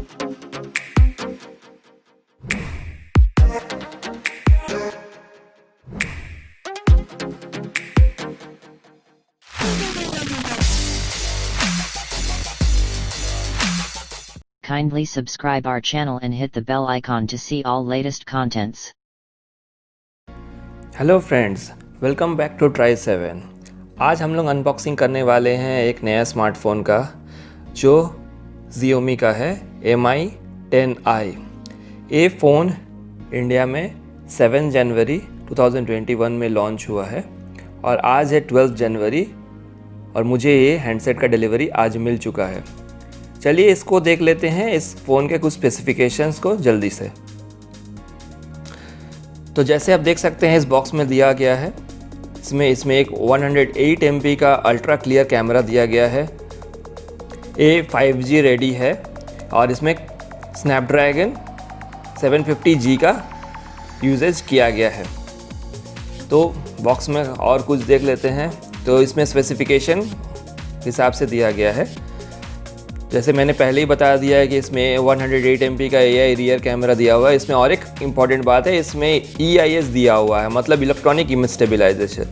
Kindly subscribe our channel and hit the bell icon to see all latest contents. Hello friends, welcome back to try 7। आज हम लोग unboxing करने वाले हैं एक नया स्मार्टफोन का जो Xiaomi का है Mi 10i। ये फ़ोन इंडिया में 7 जनवरी 2021 में लॉन्च हुआ है और आज है 12 जनवरी और मुझे ये हैंडसेट का डिलीवरी आज मिल चुका है। चलिए इसको देख लेते हैं, इस फ़ोन के कुछ स्पेसिफिकेशंस को जल्दी से। तो जैसे आप देख सकते हैं इस बॉक्स में दिया गया है, इसमें एक 108 MP का अल्ट्रा क्लियर कैमरा दिया गया है। ये 5G रेडी है और इसमें स्नैपड्रैगन 750G का यूजेज किया गया है। तो बॉक्स में और कुछ देख लेते हैं। तो इसमें स्पेसिफिकेशन हिसाब से दिया गया है, जैसे मैंने पहले ही बता दिया है कि इसमें 108 MP का AI रियर कैमरा दिया हुआ है। इसमें और एक इम्पॉर्टेंट बात है, इसमें EIS दिया हुआ है, मतलब इलेक्ट्रॉनिक इमेज स्टेबलाइजेशन।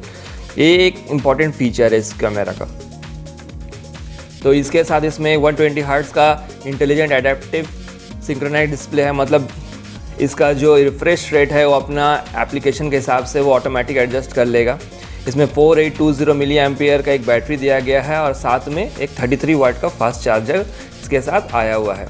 ये एक इम्पॉर्टेंट फीचर है इस कैमरा का। तो इसके साथ इसमें 120 हर्ट्ज़ का इंटेलिजेंट एडेप्टिव सिंक्रोनाइज डिस्प्ले है, मतलब इसका जो रिफ्रेश रेट है वो अपना एप्लीकेशन के हिसाब से वो ऑटोमेटिक एडजस्ट कर लेगा। इसमें 4820 मिली एम्पियर का एक बैटरी दिया गया है और साथ में एक 33 वाट का फास्ट चार्जर इसके साथ आया हुआ है।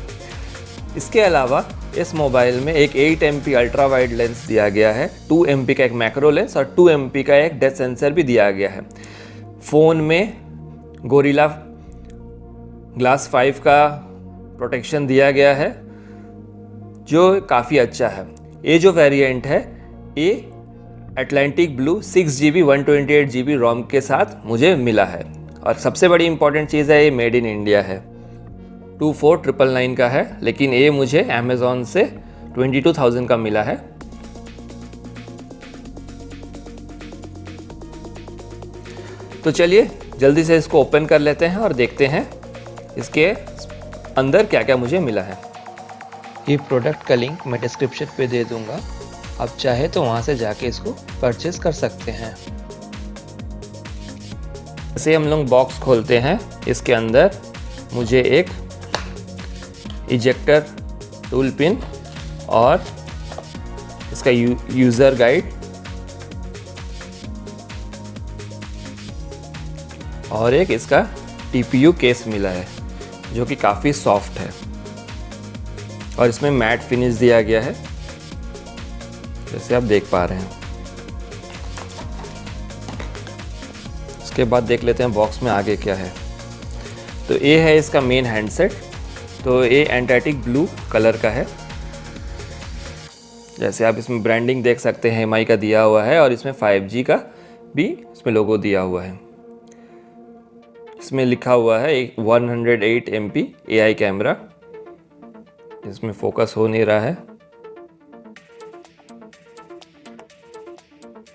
इसके अलावा इस मोबाइल में एक 8 MP अल्ट्रा वाइड लेंस दिया गया है, 2 MP का एक मैक्रो लेंस और 2 MP का एक डेप्थ सेंसर भी दिया गया है। फ़ोन में गोरिल्ला ग्लास 5 का प्रोटेक्शन दिया गया है जो काफ़ी अच्छा है। ये जो वेरिएंट है ये अटलांटिक ब्लू 6GB 128GB रोम के साथ मुझे मिला है और सबसे बड़ी इंपॉर्टेंट चीज़ है ये मेड इन इंडिया है। 24,999 का है, लेकिन ये मुझे अमेज़ॉन से 22,000 का मिला है। तो चलिए जल्दी से इसको ओपन कर लेते हैं और देखते हैं इसके अंदर क्या क्या मुझे मिला है। ये प्रोडक्ट का लिंक मैं डिस्क्रिप्शन पे दे दूंगा, आप चाहे तो वहाँ से जाके इसको परचेस कर सकते हैं। जैसे हम लोग बॉक्स खोलते हैं, इसके अंदर मुझे एक इजेक्टर टूल पिन और इसका यूज़र गाइड और एक इसका TPU केस मिला है जो कि काफ़ी सॉफ्ट है और इसमें मैट फिनिश दिया गया है जैसे आप देख पा रहे हैं। उसके बाद देख लेते हैं बॉक्स में आगे क्या है। तो ये है इसका मेन हैंडसेट। तो ये एंटार्क्टिक ब्लू कलर का है, जैसे आप इसमें ब्रांडिंग देख सकते हैं MI का दिया हुआ है और इसमें 5G का भी इसमें लोगो दिया हुआ है। इसमें लिखा हुआ है एक 108 MP AI कैमरा, इसमें फोकस हो नहीं रहा है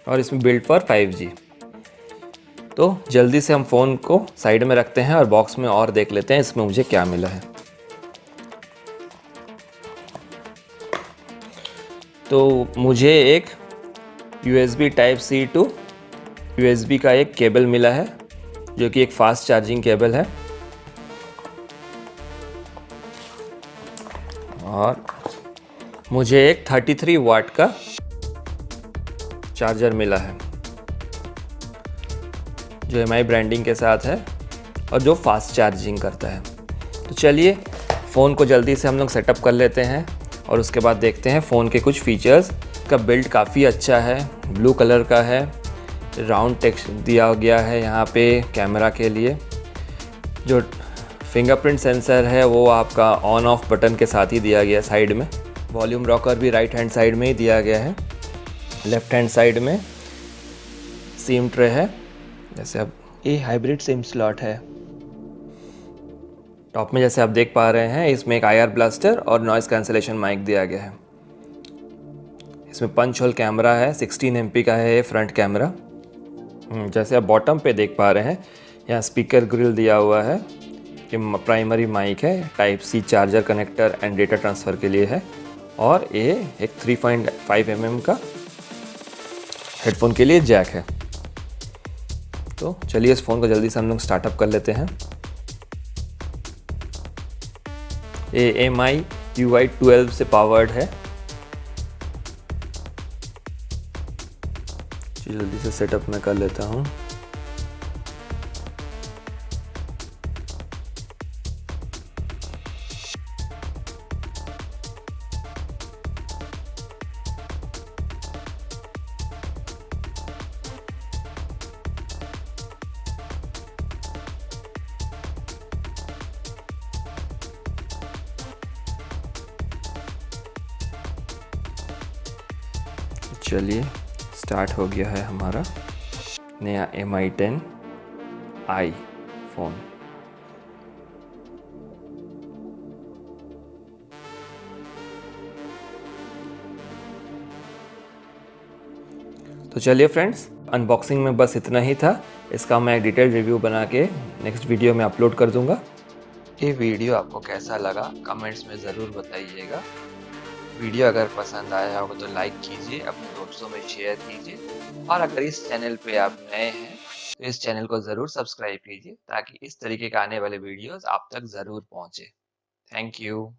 और इसमें बिल्ड फॉर 5G। तो जल्दी से हम फ़ोन को साइड में रखते हैं और बॉक्स में और देख लेते हैं इसमें मुझे क्या मिला है। तो मुझे एक USB Type-C to USB का एक केबल मिला है जो कि एक फास्ट चार्जिंग केबल है और मुझे एक 33 वाट का चार्जर मिला है जो MI ब्रांडिंग के साथ है और जो फास्ट चार्जिंग करता है। तो चलिए फ़ोन को जल्दी से हम लोग सेटअप कर लेते हैं और उसके बाद देखते हैं फ़ोन के कुछ फीचर्स। का बिल्ड काफ़ी अच्छा है, ब्लू कलर का है, राउंड टेक्स्ट दिया गया है यहाँ पे कैमरा के लिए। जो फिंगरप्रिंट सेंसर है वो आपका ऑन ऑफ बटन के साथ ही दिया गया साइड में। वॉल्यूम रॉकर भी राइट हैंड साइड में ही दिया गया है। लेफ्ट हैंड साइड में सिम ट्रे है, जैसे अब ये हाइब्रिड सिम स्लॉट है। टॉप में जैसे आप देख पा रहे हैं इसमें एक IR ब्लास्टर और नॉइज़ कैंसलेशन माइक दिया गया है। इसमें पंच होल कैमरा है, 16 MP का है ये फ्रंट कैमरा। जैसे आप बॉटम पे देख पा रहे हैं यहाँ स्पीकर ग्रिल दिया हुआ है ये प्राइमरी माइक है, type C charger connector and data transfer के लिए है, और ये एक 3.5 mm का हेडफोन के लिए जैक है। तो चलिए इस फ़ोन को जल्दी से हम लोग स्टार्टअप कर लेते हैं। ये MI UI 12 से पावर्ड है। जल्दी से सेटअप मैं कर लेता हूँ। चलिए स्टार्ट हो गया है हमारा नया MI 10i फ़ोन। तो चलिए फ्रेंड्स, अनबॉक्सिंग में बस इतना ही था। इसका मैं एक डिटेल रिव्यू बना के नेक्स्ट वीडियो में अपलोड कर दूंगा। ये वीडियो आपको कैसा लगा कमेंट्स में ज़रूर बताइएगा। वीडियो अगर पसंद आया हो तो लाइक कीजिए, अपने दोस्तों में शेयर कीजिए, और अगर इस चैनल पे आप नए हैं तो इस चैनल को ज़रूर सब्सक्राइब कीजिए ताकि इस तरीके के आने वाले वीडियोस आप तक ज़रूर पहुँचे। Thank you.